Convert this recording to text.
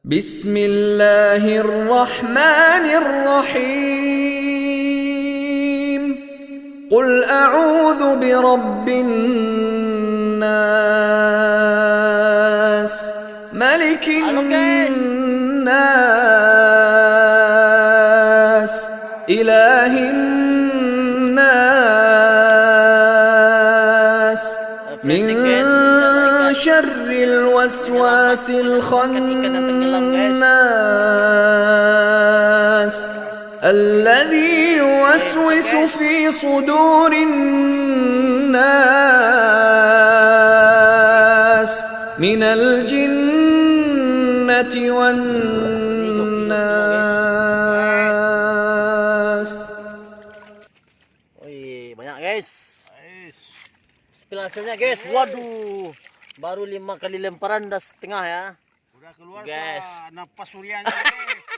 بسم الله الرحمن الرحيم قل أعوذ برب الناس ملك الناس إله الناس من شر الوسواس الخناس الذي يوسوس في صدور الناس من الجنة والناس. Wih, banyak guys. Hasilnya guys, waduh, baru 5 kali lemparan dah setengah ya. Udah keluar guys. napas surianya guys.